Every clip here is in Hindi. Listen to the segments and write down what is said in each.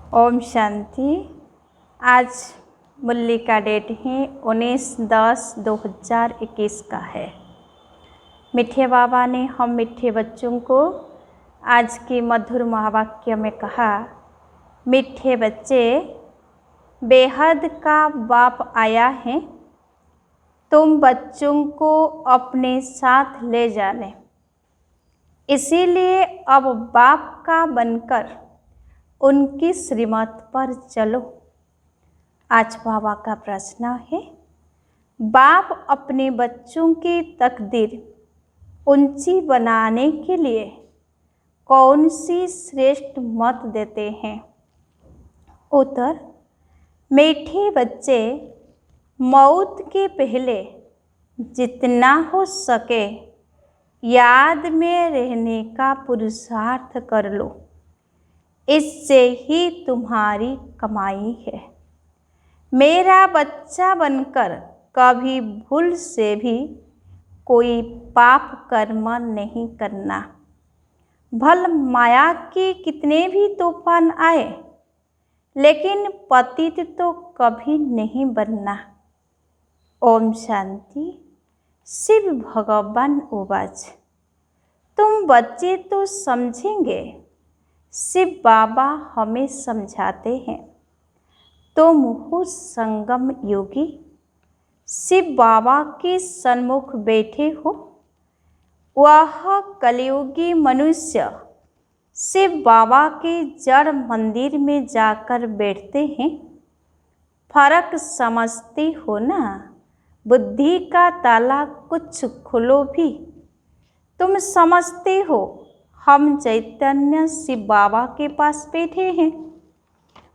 ओम शांति। आज मुरली का डेट ही 19/10/2021 का है। मीठे बाबा ने हम मीठे बच्चों को आज के मधुर महावाक्य में कहा, मीठे बच्चे, बेहद का बाप आया है, तुम बच्चों को अपने साथ ले जाने। इसीलिए अब बाप का बनकर उनकी श्रीमत पर चलो। आज बाबा का प्रश्न है, बाप अपने बच्चों की तकदीर ऊंची बनाने के लिए कौन सी श्रेष्ठ मत देते हैं? उत्तर, मीठे बच्चे, मौत के पहले जितना हो सके याद में रहने का पुरुषार्थ कर लो। इससे ही तुम्हारी कमाई है। मेरा बच्चा बनकर कभी भूल से भी कोई पाप कर्म नहीं करना। भल माया के कितने भी तूफान आए, लेकिन पतित तो कभी नहीं बनना। ओम शांति। शिव भगवान उवाच, तुम बच्चे तो समझेंगे, शिव बाबा हमें समझाते हैं। तुम हो संगम योगी, शिव बाबा के सन्मुख बैठे हो। वह कलयुगी मनुष्य शिव बाबा के जड़ मंदिर में जाकर बैठते हैं। फर्क समझते हो ना? बुद्धि का ताला कुछ खोलो भी। तुम समझते हो हम चैतन्य शिव बाबा के पास बैठे हैं।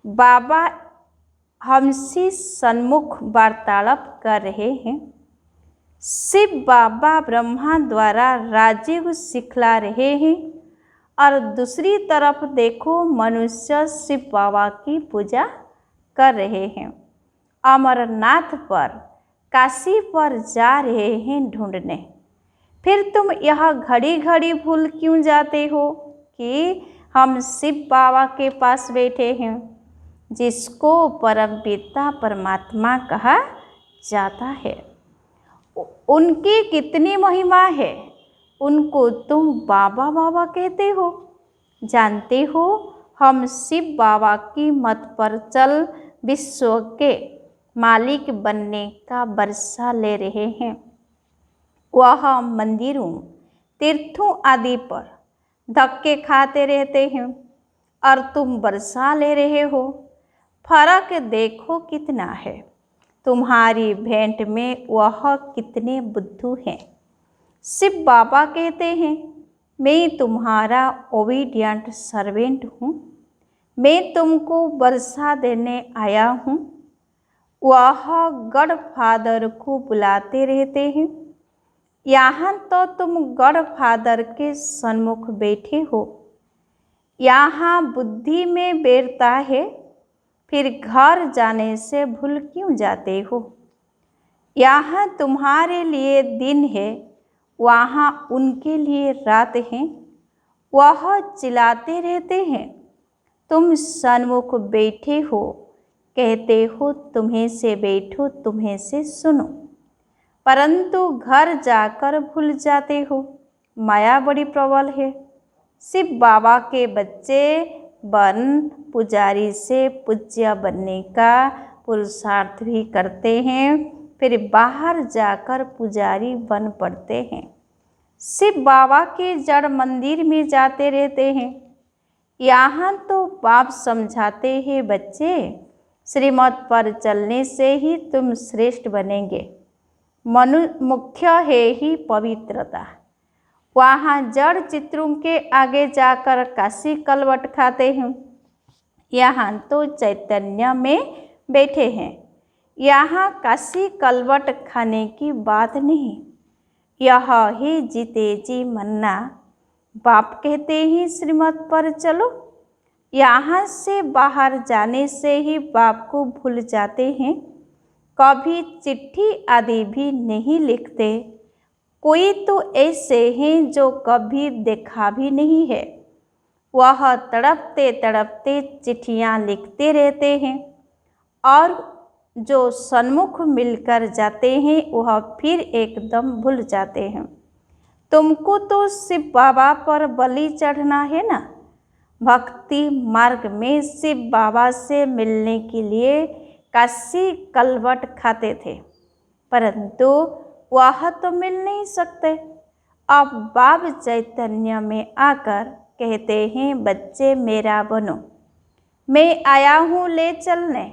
बाबा हमसे सन्मुख वार्तालाप कर रहे हैं। शिव बाबा ब्रह्मा द्वारा राजीव सिखला रहे हैं और दूसरी तरफ देखो मनुष्य शिव बाबा की पूजा कर रहे हैं। अमरनाथ पर, काशी पर जा रहे हैं ढूंढने। फिर तुम यह घड़ी घड़ी भूल क्यों जाते हो कि हम शिव बाबा के पास बैठे हैं, जिसको परमपिता परमात्मा कहा जाता है। उनकी कितनी महिमा है, उनको तुम बाबा बाबा कहते हो। जानते हो हम शिव बाबा की मत पर चल विश्व के मालिक बनने का वर्षा ले रहे हैं। वह मंदिरों, तीर्थों आदि पर धक्के खाते रहते हैं और तुम वर्षा ले रहे हो। फर्क देखो कितना है। तुम्हारी भेंट में वह कितने बुद्धू हैं। शिव बाबा कहते हैं, मैं तुम्हारा ओबीडियंट सर्वेंट हूँ, मैं तुमको वर्षा देने आया हूँ। वह गॉड फादर को बुलाते रहते हैं। यहाँ तो तुम गॉड फादर के सन्मुख बैठे हो। यहाँ बुद्धि में बैठता है, फिर घर जाने से भूल क्यों जाते हो? यहाँ तुम्हारे लिए दिन है, वहाँ उनके लिए रात है। वह चिल्लाते रहते हैं, तुम सन्मुख बैठे हो, कहते हो तुम्हें से बैठो, तुम्हें से सुनो, परंतु घर जाकर भूल जाते हो। माया बड़ी प्रबल है। शिव बाबा के बच्चे बन पुजारी से पूज्य बनने का पुरुषार्थ भी करते हैं, फिर बाहर जाकर पुजारी बन पड़ते हैं। शिव बाबा के जड़ मंदिर में जाते रहते हैं। यहाँ तो बाप समझाते हैं, बच्चे, श्रीमत पर चलने से ही तुम श्रेष्ठ बनेंगे। मुख्य है ही पवित्रता। वहाँ जड़ चित्रों के आगे जाकर काशी कलवट खाते हैं। यहाँ तो चैतन्य में बैठे हैं। यहाँ काशी कलवट खाने की बात नहीं। यह ही जीते जी मरना। बाप कहते ही श्रीमत पर चलो। यहाँ से बाहर जाने से ही बाप को भूल जाते हैं। कभी चिट्ठी आदि भी नहीं लिखते। कोई तो ऐसे हैं जो कभी देखा भी नहीं है। वह तड़पते तड़पते चिट्ठियाँ लिखते रहते हैं और जो सन्मुख मिलकर जाते हैं वह फिर एकदम भूल जाते हैं। तुमको तो शिव बाबा पर बलि चढ़ना है ना। भक्ति मार्ग में शिव बाबा से मिलने के लिए काशी कलवट खाते थे, परंतु वह तो मिल नहीं सकते। अब बाब चैतन्य में आकर कहते हैं, बच्चे मेरा बनो, मैं आया हूँ ले चलने।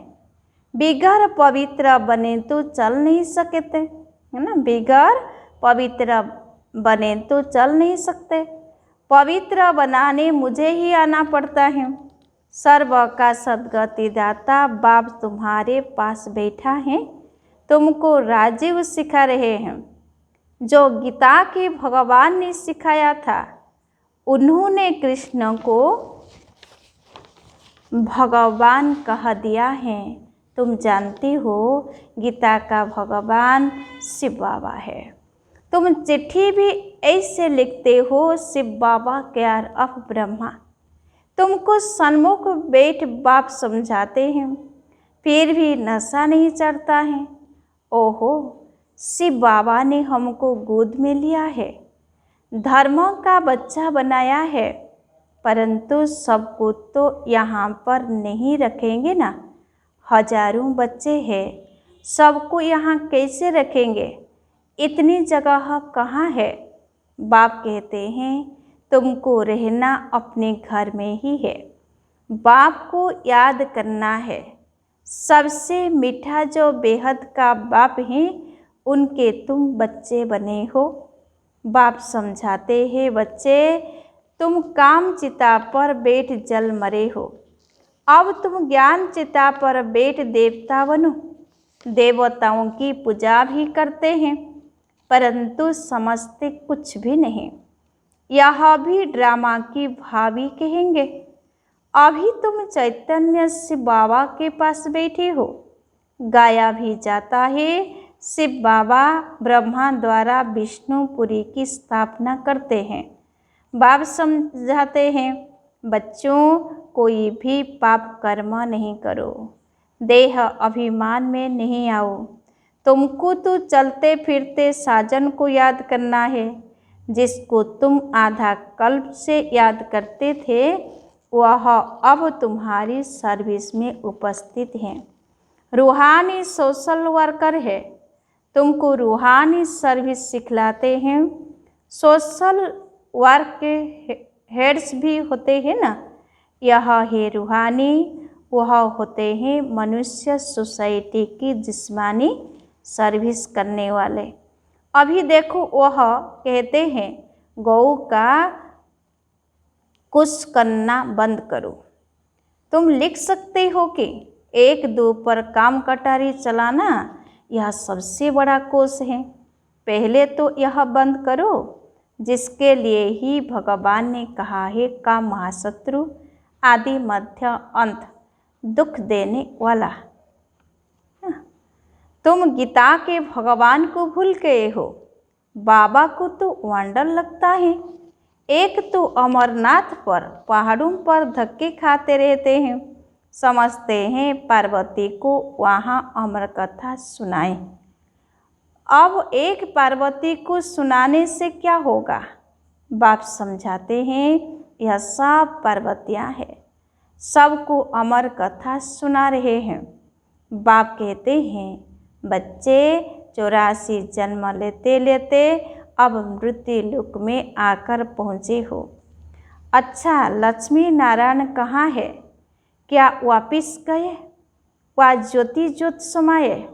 बिगर पवित्र बने तो चल नहीं सकते, है ना। बिगर पवित्र बने तो चल नहीं सकते। पवित्र बनाने मुझे ही आना पड़ता है। सर्व का सद्गति दाता बाप तुम्हारे पास बैठा है, तुमको राजीव सिखा रहे हैं। जो गीता के भगवान ने सिखाया था, उन्होंने कृष्ण को भगवान कह दिया है। तुम जानती हो गीता का भगवान शिव बाबा है। तुम चिट्ठी भी ऐसे लिखते हो, शिव बाबा केयर ऑफ ब्रह्मा। तुमको सन्मुख बैठ बाप समझाते हैं, फिर भी नशा नहीं चढ़ता है। ओहो, शिव बाबा ने हमको गोद में लिया है, धर्म का बच्चा बनाया है, परंतु सबको तो यहाँ पर नहीं रखेंगे ना। हजारों बच्चे हैं, सबको यहाँ कैसे रखेंगे, इतनी जगह कहाँ है। बाप कहते हैं तुमको रहना अपने घर में ही है, बाप को याद करना है। सबसे मीठा जो बेहद का बाप है, उनके तुम बच्चे बने हो। बाप समझाते हैं, बच्चे तुम काम चिता पर बैठ जल मरे हो, अब तुम ज्ञान चिता पर बैठ देवता बनो। देवताओं की पूजा भी करते हैं, परंतु समझते कुछ भी नहीं। यह भी ड्रामा की भाभी कहेंगे। अभी तुम चैतन्य शिव बाबा के पास बैठे हो। गाया भी जाता है, शिव बाबा ब्रह्मा द्वारा विष्णुपुरी की स्थापना करते हैं। बाप समझाते हैं, बच्चों कोई भी पाप कर्म नहीं करो, देह अभिमान में नहीं आओ। तुमको तो चलते फिरते साजन को याद करना है, जिसको तुम आधा कल्प से याद करते थे, वह अब तुम्हारी सर्विस में उपस्थित है। रूहानी सोशल वर्कर है, तुमको रूहानी सर्विस सिखलाते हैं। सोशल वर्क के हेड्स भी होते हैं ना, यह है रूहानी, वह होते हैं मनुष्य सोसाइटी की जिस्मानी सर्विस करने वाले। अभी देखो, वह कहते हैं गौ का कुछ करना बंद करो। तुम लिख सकते हो कि 1-2 पर काम कटारी चलाना यह सबसे बड़ा कोष है। पहले तो यह बंद करो, जिसके लिए ही भगवान ने कहा है का महाशत्रु, आदि मध्य अंत, दुख देने वाला। तुम गीता के भगवान को भूल गए हो। बाबा को तो वंडर लगता है। एक तो अमरनाथ पर पहाड़ों पर धक्के खाते रहते हैं, समझते हैं पार्वती को वहाँ अमर कथा सुनाए। अब एक पार्वती को सुनाने से क्या होगा। बाप समझाते हैं यह सब पार्वतियाँ हैं, सबको अमर कथा सुना रहे हैं। बाप कहते हैं बच्चे 84 जन्म लेते लेते अब मृत्यु लोक में आकर पहुँचे हो। अच्छा, लक्ष्मी नारायण कहाँ है? क्या वापिस गए? वह ज्योति ज्योत समाये?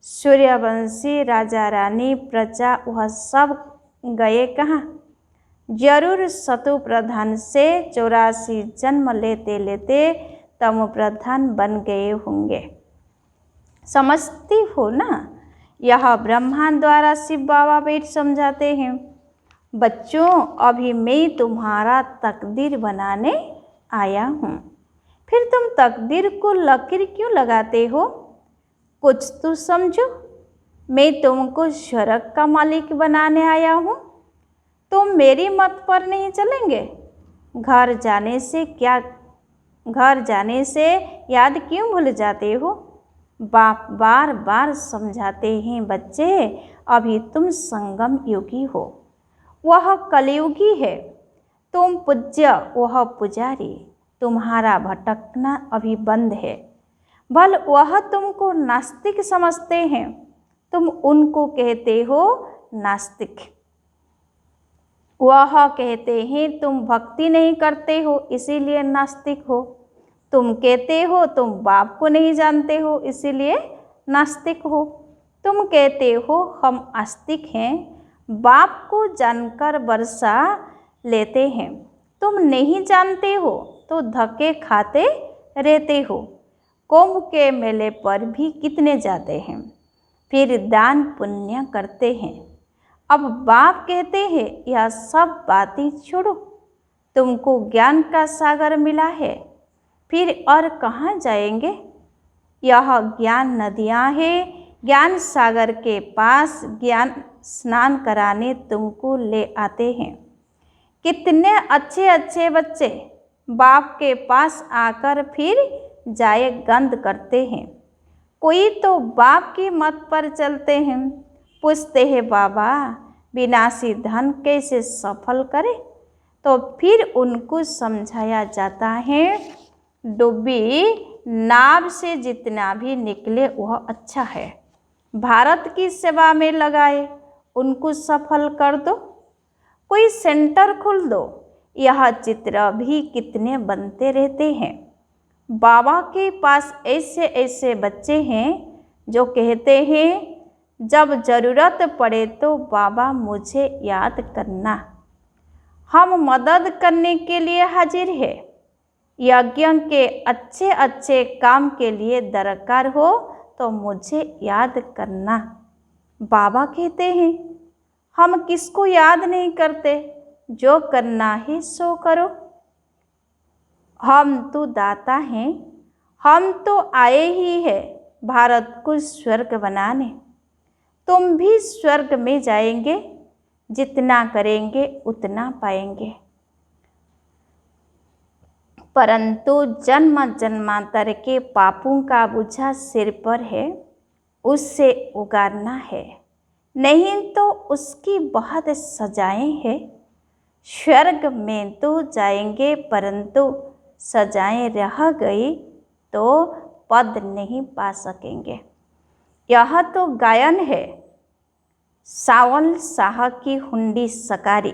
सूर्यवंशी राजा रानी प्रजा वह सब गए कहाँ? जरूर शत्रु प्रधान से 84 जन्म लेते लेते तमो प्रधान बन गए होंगे। समझती हो ना, यह ब्रह्मा द्वारा शिव बाबा बैठ समझाते हैं। बच्चों, अभी मैं तुम्हारा तकदीर बनाने आया हूँ। फिर तुम तकदीर को लकीर क्यों लगाते हो? कुछ तो समझो, मैं तुमको स्वर्ग का मालिक बनाने आया हूँ। तुम मेरी मत पर नहीं चलेंगे। घर जाने से याद क्यों भूल जाते हो? बाप बार बार समझाते हैं, बच्चे अभी तुम संगम युगी हो, वह कलयुगी है। तुम पूज्य, वह पुजारी। तुम्हारा भटकना अभी बंद है। भल वह तुमको नास्तिक समझते हैं, तुम उनको कहते हो नास्तिक। वह कहते हैं तुम भक्ति नहीं करते हो इसीलिए नास्तिक हो। तुम कहते हो तुम बाप को नहीं जानते हो इसीलिए नास्तिक हो। तुम कहते हो हम आस्तिक हैं, बाप को जानकर वर्षा लेते हैं। तुम नहीं जानते हो तो धक्के खाते रहते हो। कुंभ के मेले पर भी कितने जाते हैं, फिर दान पुण्य करते हैं। अब बाप कहते हैं यह सब बातें छोड़ो, तुमको ज्ञान का सागर मिला है, फिर और कहाँ जाएंगे? यह ज्ञान नदियाँ हैं, ज्ञान सागर के पास ज्ञान स्नान कराने तुमको ले आते हैं। कितने अच्छे अच्छे बच्चे बाप के पास आकर फिर जाए गंद करते हैं। कोई तो बाप की मत पर चलते हैं, पूछते हैं बाबा विनाशी धन कैसे सफल करे, तो फिर उनको समझाया जाता है डूबी नाव से जितना भी निकले वह अच्छा है। भारत की सेवा में लगाए, उनको सफल कर दो। कोई सेंटर खोल दो। यह चित्र भी कितने बनते रहते हैं। बाबा के पास ऐसे ऐसे बच्चे हैं जो कहते हैं जब ज़रूरत पड़े तो बाबा मुझे याद करना, हम मदद करने के लिए हाजिर है। यज्ञ के अच्छे अच्छे काम के लिए दरकार हो तो मुझे याद करना। बाबा कहते हैं हम किसको याद नहीं करते, जो करना है सो करो। हम तो दाता हैं, हम तो आए ही हैं भारत को स्वर्ग बनाने। तुम भी स्वर्ग में जाएंगे, जितना करेंगे उतना पाएंगे। परंतु जन्म जन्मांतर के पापों का बोझा सिर पर है, उससे उगारना है, नहीं तो उसकी बहुत सजाएं हैं। स्वर्ग में तो जाएंगे परंतु सजाएं रह गई तो पद नहीं पा सकेंगे। यह तो गायन है सावल शाह की हुंडी सकारी,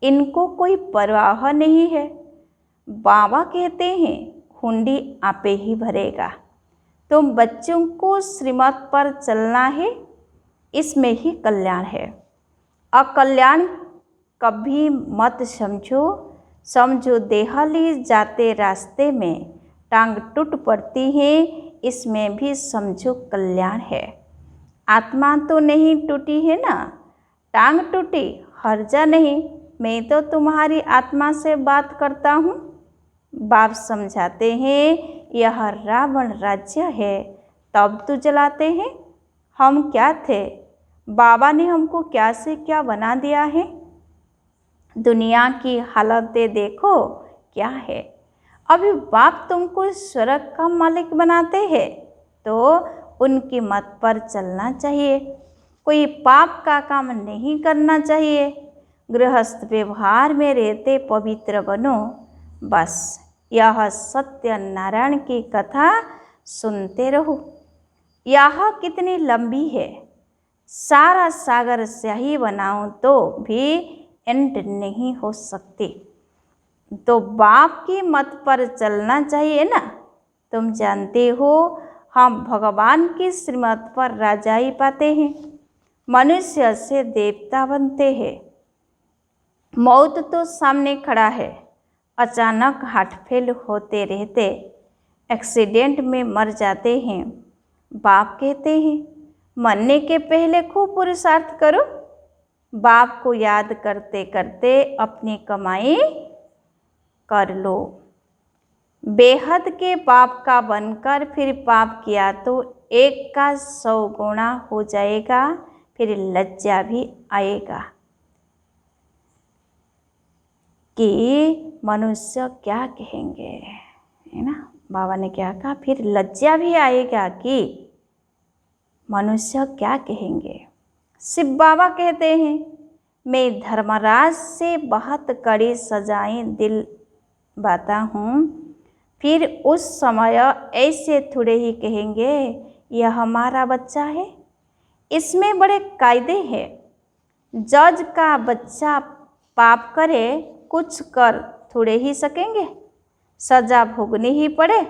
इनको कोई परवाह नहीं है। बाबा कहते हैं हुंडी आपे ही भरेगा। तुम बच्चों को श्रीमत पर चलना है, इसमें ही कल्याण है। अकल्याण कभी मत समझो, समझो देहली जाते रास्ते में टांग टूट पड़ती है, इसमें भी समझो कल्याण है। आत्मा तो नहीं टूटी है ना, टांग टूटी हर्जा नहीं, मैं तो तुम्हारी आत्मा से बात करता हूँ। बाप समझाते हैं यह रावण राज्य है, तब तो जलाते हैं। हम क्या थे, बाबा ने हमको क्या से क्या बना दिया है। दुनिया की हालतें देखो क्या है। अभी बाप तुमको स्वर्ग का मालिक बनाते हैं तो उनकी मत पर चलना चाहिए। कोई पाप का काम नहीं करना चाहिए। गृहस्थ व्यवहार में रहते पवित्र बनो। बस यह सत्यनारायण की कथा सुनते रहो। यह कितनी लंबी है, सारा सागर स्याही बनाऊं तो भी एंड नहीं हो सकती। तो बाप की मत पर चलना चाहिए ना। तुम जानते हो हम भगवान की श्रीमत पर राजाई पाते हैं, मनुष्य से देवता बनते हैं। मौत तो सामने खड़ा है, अचानक हार्ट फेल होते रहते एक्सीडेंट में मर जाते हैं। बाप कहते हैं मरने के पहले खूब पुरुषार्थ करो। बाप को याद करते करते अपनी कमाई कर लो। बेहद के पाप का बनकर फिर पाप किया तो 1 का 100 गुना हो जाएगा, फिर लज्जा भी आएगा कि मनुष्य क्या कहेंगे, है ना। बाबा ने क्या कहा, फिर लज्जा भी आएगा कि मनुष्य क्या कहेंगे। शिव बाबा कहते हैं, मैं धर्मराज से बहुत कड़ी सजाएं दिलवाता हूँ, फिर उस समय ऐसे थोड़े ही कहेंगे यह हमारा बच्चा है। इसमें बड़े कायदे हैं। जज का बच्चा पाप करे, कुछ कर थोड़े ही सकेंगे, सजा भोगनी ही पड़े।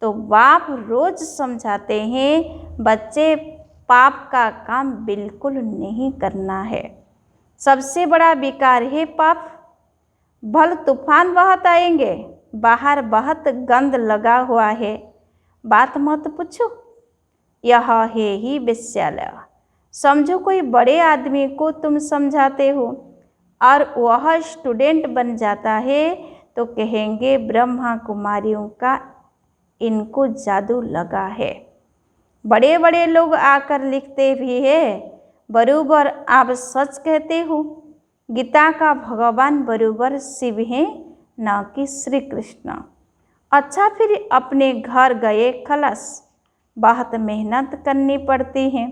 तो बाप रोज समझाते हैं, बच्चे पाप का काम बिल्कुल नहीं करना है। सबसे बड़ा विकार है पाप। भल तूफान बहुत आएंगे, बाहर बहुत गंद लगा हुआ है, बात मत पूछो, यह है ही विश्यालय। समझो कोई बड़े आदमी को तुम समझाते हो और वह स्टूडेंट बन जाता है, तो कहेंगे ब्रह्मा कुमारियों का इनको जादू लगा है। बड़े बड़े लोग आकर लिखते भी है, बरूबर आप सच कहते हो। गीता का भगवान बरूबर शिव हैं, न कि श्री कृष्ण। अच्छा, फिर अपने घर गए खलास, बहुत मेहनत करनी पड़ती है।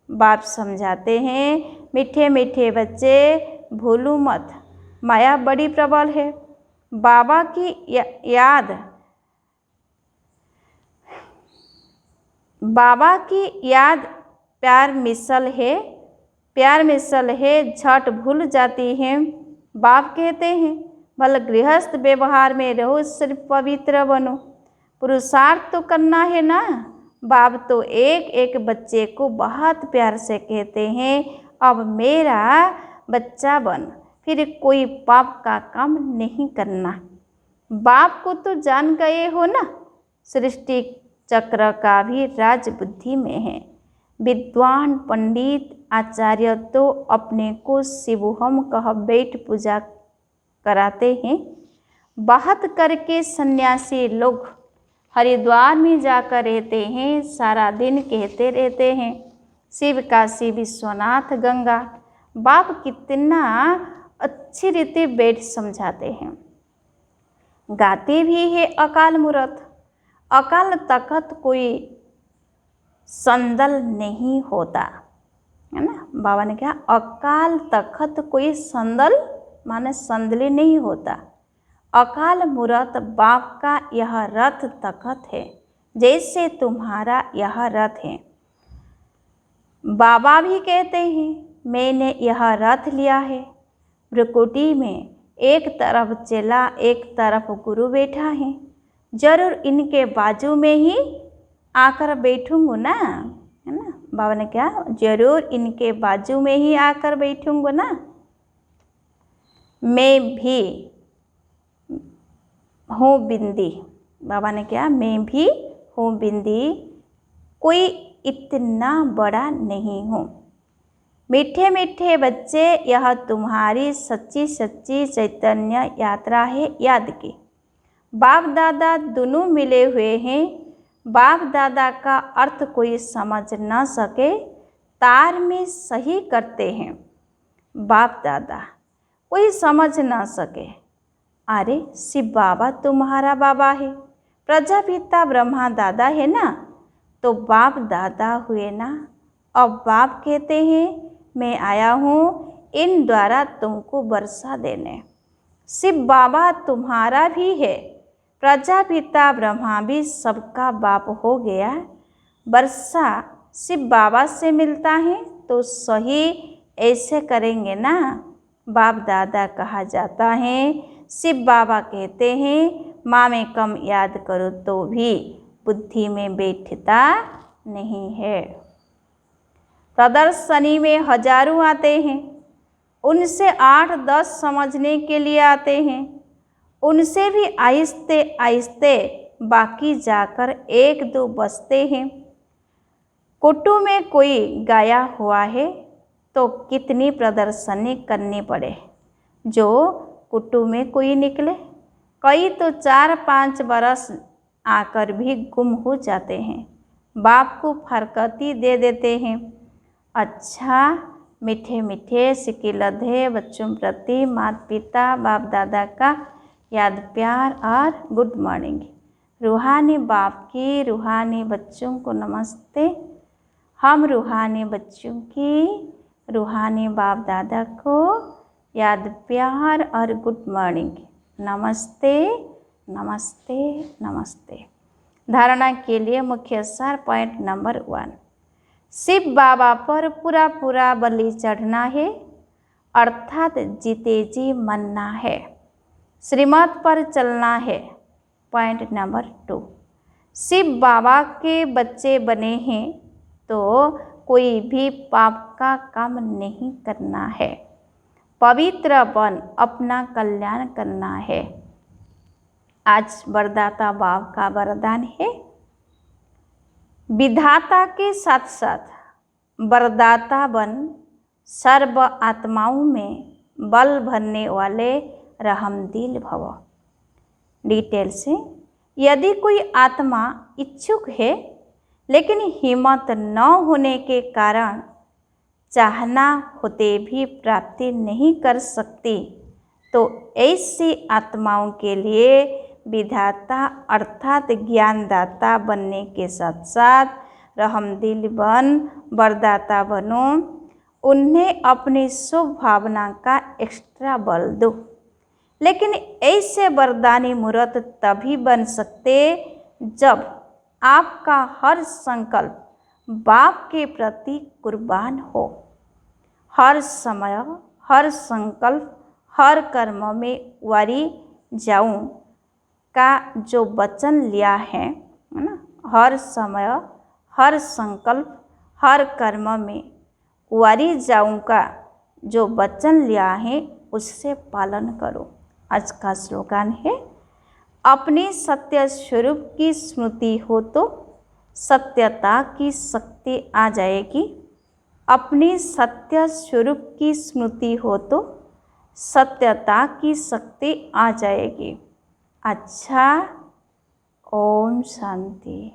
बाप समझाते हैं, मीठे मीठे बच्चे भूलो मत, माया बड़ी प्रबल है। बाबा की याद प्यार मिसल है, झट भूल जाती है। बाप कहते हैं, भले गृहस्थ व्यवहार में रहो, सिर्फ पवित्र बनो, पुरुषार्थ तो करना है ना। बाप तो एक एक बच्चे को बहुत प्यार से कहते हैं, अब मेरा बच्चा बन, फिर कोई पाप का काम नहीं करना। बाप को तो जान गए हो ना, सृष्टि चक्र का भी राज बुद्धि में है। विद्वान पंडित आचार्य तो अपने को शिवोहम कह बैठ पूजा कराते हैं। बात करके सन्यासी लोग हरिद्वार में जाकर रहते हैं, सारा दिन कहते रहते हैं शिव काशी विश्वनाथ गंगा। बाप कितना अच्छी रीति बैठ समझाते हैं। गाते भी है अकाल मूरत, अकाल तखत कोई संदल नहीं होता, है ना। बाबा ने कहा अकाल तखत कोई संदल माने संदली नहीं होता। अकाल मूरत बाप का यह रथ तखत है, जैसे तुम्हारा यह रथ है। बाबा भी कहते हैं, मैंने यह रथ लिया है। भ्रुकुटी में एक तरफ चेला एक तरफ गुरु बैठा है, जरूर इनके बाजू में ही आकर बैठूंगा ना, है ना। बाबा ने कहा जरूर इनके बाजू में ही आकर बैठूंगा ना। मैं भी हूँ बिंदी, बाबा ने कहा मैं भी हूँ बिंदी, कोई इतना बड़ा नहीं हूँ। मीठे मीठे बच्चे, यह तुम्हारी सच्ची सच्ची चैतन्य यात्रा है याद की। बाप दादा दोनों मिले हुए हैं। बाप दादा का अर्थ कोई समझ न सके, तार में सही करते हैं। बाप दादा कोई समझ न सके, अरे शिव बाबा तुम्हारा बाबा है, प्रजापिता ब्रह्मा दादा है ना, तो बाप दादा हुए ना। अब बाप कहते हैं मैं आया हूँ इन द्वारा तुमको वर्षा देने। शिव बाबा तुम्हारा भी है, प्रजापिता ब्रह्मा भी सबका बाप हो गया। वर्षा शिव बाबा से मिलता है तो सही ऐसे करेंगे ना। बाप दादा कहा जाता है, शिव बाबा कहते हैं माँ में कम याद करो तो भी बुद्धि में बैठता नहीं है। प्रदर्शनी में हजारों आते हैं, उनसे 8-10 समझने के लिए आते हैं, उनसे भी आहिस्ते आहिस्ते बाकी जाकर 1-2 बचते हैं। कुटु में कोई गाया हुआ है तो कितनी प्रदर्शनी करनी पड़े, जो कुटु में कोई निकले। कई तो 4-5 बरस आकर भी गुम हो जाते हैं, बाप को फरकती दे देते हैं। अच्छा, मीठे मीठे सिकिलधे बच्चों प्रति माता पिता बाप दादा का याद प्यार और गुड मॉर्निंग। रूहानी बाप की रूहानी बच्चों को नमस्ते। हम रूहानी बच्चों की रूहानी बाप दादा को याद प्यार और गुड मॉर्निंग। नमस्ते नमस्ते नमस्ते। धारणा के लिए मुख्य सार पॉइंट नंबर 1, शिव बाबा पर पूरा पूरा बलि चढ़ना है, अर्थात जीते जी मनना है, श्रीमत पर चलना है। पॉइंट नंबर 2, शिव बाबा के बच्चे बने हैं तो कोई भी पाप का काम नहीं करना है, पवित्र बन अपना कल्याण करना है। आज वरदाता बाप का वरदान है, विधाता के साथ साथ वरदाता बन सर्व आत्माओं में बल भरने वाले रहमदिल भव। डिटेल से, यदि कोई आत्मा इच्छुक है लेकिन हिम्मत न होने के कारण चाहना होते भी प्राप्ति नहीं कर सकती, तो ऐसी आत्माओं के लिए विधाता अर्थात ज्ञानदाता बनने के साथ साथ रहमदिल बन वरदाता बनो। उन्हें अपनी शुभ भावना का एक्स्ट्रा बल दो। लेकिन ऐसे वरदानी मूर्त तभी बन सकते जब आपका हर संकल्प बाप के प्रति कुर्बान हो। हर समय, हर संकल्प, हर कर्म में वारी जाऊं का जो वचन लिया है ना, हर समय, हर संकल्प, हर कर्म में वारी जाऊं का जो वचन लिया है उससे पालन करो। आज का स्लोगन है, अपनी सत्य स्वरूप की स्मृति हो तो सत्यता की शक्ति आ जाएगी। अपनी सत्य स्वरूप की स्मृति हो तो सत्यता की शक्ति आ जाएगी। अच्छा, ओम शांति।